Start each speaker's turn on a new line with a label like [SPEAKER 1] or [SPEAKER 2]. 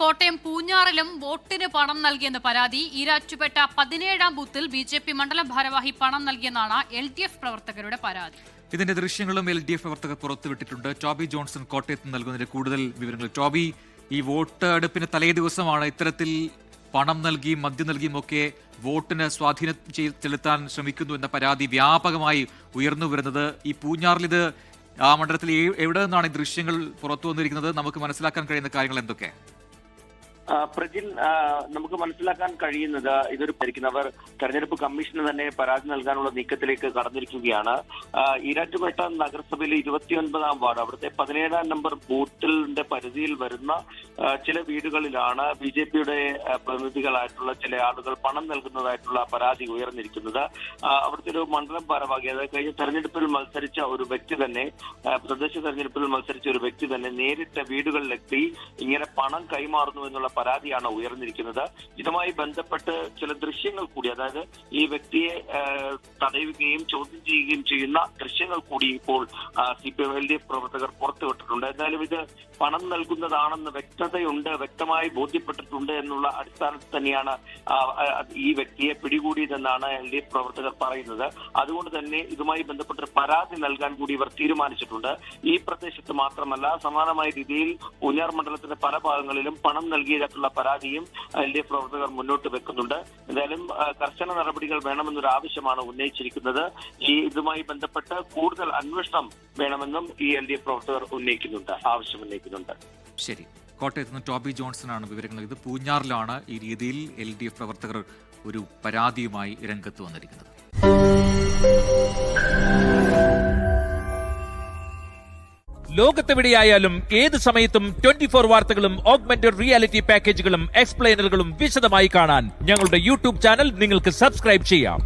[SPEAKER 1] കോട്ടയം പൂഞ്ഞാറിലും വോട്ടിന് പണം നൽകിയെന്ന് പരാതി. ഈരാറ്റുപേട്ട 17-ാം ബൂത്തിൽ BJP മണ്ഡലം ഭാരവാഹി പണം നൽകിയെന്നാണ് LDF പ്രവർത്തകരുടെ പരാതി.
[SPEAKER 2] ഇതിന്റെ ദൃശ്യങ്ങളും LDF പ്രവർത്തകർ പുറത്തുവിട്ടിട്ടുണ്ട്. ടോബി ജോൺസൺ കോട്ടയത്ത് നൽകുന്നതിന്റെ കൂടുതൽ വിവരങ്ങൾ. ടോബി, ഈ വോട്ടെടുപ്പിന് തലേ ദിവസമാണ് ഇത്തരത്തിൽ പണം നൽകിയും മദ്യം നൽകിയും ഒക്കെ വോട്ടിന് സ്വാധീനം ചെലുത്താൻ ശ്രമിക്കുന്നു എന്ന പരാതി വ്യാപകമായി ഉയർന്നു വരുന്നത്. ഈ പൂഞ്ഞാറിൽ ഇത് ആ മണ്ഡലത്തിൽ എവിടെ നിന്നാണ് ഈ ദൃശ്യങ്ങൾ പുറത്തു വന്നിരിക്കുന്നത്? നമുക്ക് മനസ്സിലാക്കാൻ കഴിയുന്ന കാര്യങ്ങൾ എന്തൊക്കെ?
[SPEAKER 3] പ്രജിൻ, നമുക്ക് മനസ്സിലാക്കാൻ കഴിയുന്നത് ഇതൊരു ഭരിക്കുന്നവർ തെരഞ്ഞെടുപ്പ് കമ്മീഷന് തന്നെ പരാതി നൽകാനുള്ള നീക്കത്തിലേക്ക് കടന്നിരിക്കുകയാണ്. ഈരാറ്റുപേട്ട നഗരസഭയിലെ 29-ാം വാർഡ്, അവിടുത്തെ 17-ാം നമ്പർ ബൂത്തിന്റെ പരിധിയിൽ വരുന്ന ചില വീടുകളിലാണ് BJPയുടെ പ്രതിനിധികളായിട്ടുള്ള ചില ആളുകൾ പണം നൽകുന്നതായിട്ടുള്ള പരാതി ഉയർന്നിരിക്കുന്നത്. അവിടുത്തെ ഒരു മണ്ഡലം ഭാരവാഹി, അതായത് കഴിഞ്ഞ തെരഞ്ഞെടുപ്പിൽ മത്സരിച്ച ഒരു വ്യക്തി തന്നെ, തദ്ദേശ തെരഞ്ഞെടുപ്പിൽ മത്സരിച്ച ഒരു വ്യക്തി തന്നെ നേരിട്ട് വീടുകളിലെത്തി ഇങ്ങനെ പണം കൈമാറുന്നു എന്നുള്ള പരാതിയാണ് ഉയർന്നിരിക്കുന്നത്. ഇതുമായി ബന്ധപ്പെട്ട് ചില ദൃശ്യങ്ങൾ കൂടി, അതായത് ഈ വ്യക്തിയെ തടയുകയും ചോദ്യം ചെയ്യുകയും ചെയ്യുന്ന ദൃശ്യങ്ങൾ കൂടി ഇപ്പോൾ CPM LDF പ്രവർത്തകർ പുറത്തുവിട്ടിട്ടുണ്ട്. എന്തായാലും ഇത് പണം നൽകുന്നതാണെന്ന് വ്യക്തമായി ബോധ്യപ്പെട്ടിട്ടുണ്ട് എന്നുള്ള അടിസ്ഥാനത്തിൽ തന്നെയാണ് ഈ വ്യക്തിയെ പിടികൂടിയതെന്നാണ് LDF പ്രവർത്തകർ പറയുന്നത്. അതുകൊണ്ട് തന്നെ ഇതുമായി ബന്ധപ്പെട്ട പരാതി നൽകാൻ കൂടി ഇവർ തീരുമാനിച്ചിട്ടുണ്ട്. ഈ പ്രദേശത്ത് മാത്രമല്ല, സമാനമായ രീതിയിൽ പൂഞ്ഞാർ മണ്ഡലത്തിന്റെ പല ഭാഗങ്ങളിലും പണം നൽകിയതായിട്ടുള്ള പരാതിയും LDF പ്രവർത്തകർ മുന്നോട്ട് വെക്കുന്നുണ്ട്. എന്തായാലും കർശന നടപടികൾ വേണമെന്നൊരു ആവശ്യമാണ് ഉന്നയിച്ചിരിക്കുന്നത്. ഇതുമായി ബന്ധപ്പെട്ട് കൂടുതൽ അന്വേഷണം വേണമെന്നും ഈ LDF പ്രവർത്തകർ ആവശ്യം ഉന്നയിക്കുന്നുണ്ട്.
[SPEAKER 2] ശരി, കോട്ടയത്ത് നിന്ന് ടോബി ജോൺസൺ ആണ് വിവരങ്ങൾ. ഇത് പൂഞ്ഞാറിലാണ് ഈ രീതിയിൽ LDF പ്രവർത്തകർ ഒരു പരാതിയുമായി രംഗത്ത് വന്നിരിക്കുന്നത്.
[SPEAKER 4] ലോകത്തെവിടെയായാലും ഏത് സമയത്തും 24 വാർത്തകളും ഓഗ്മെന്റഡ് റിയാലിറ്റി പാക്കേജുകളും എക്സ്പ്ലെയിനറുകളും വിശദമായി കാണാൻ ഞങ്ങളുടെ YouTube ചാനൽ നിങ്ങൾക്ക് സബ്സ്ക്രൈബ് ചെയ്യാം.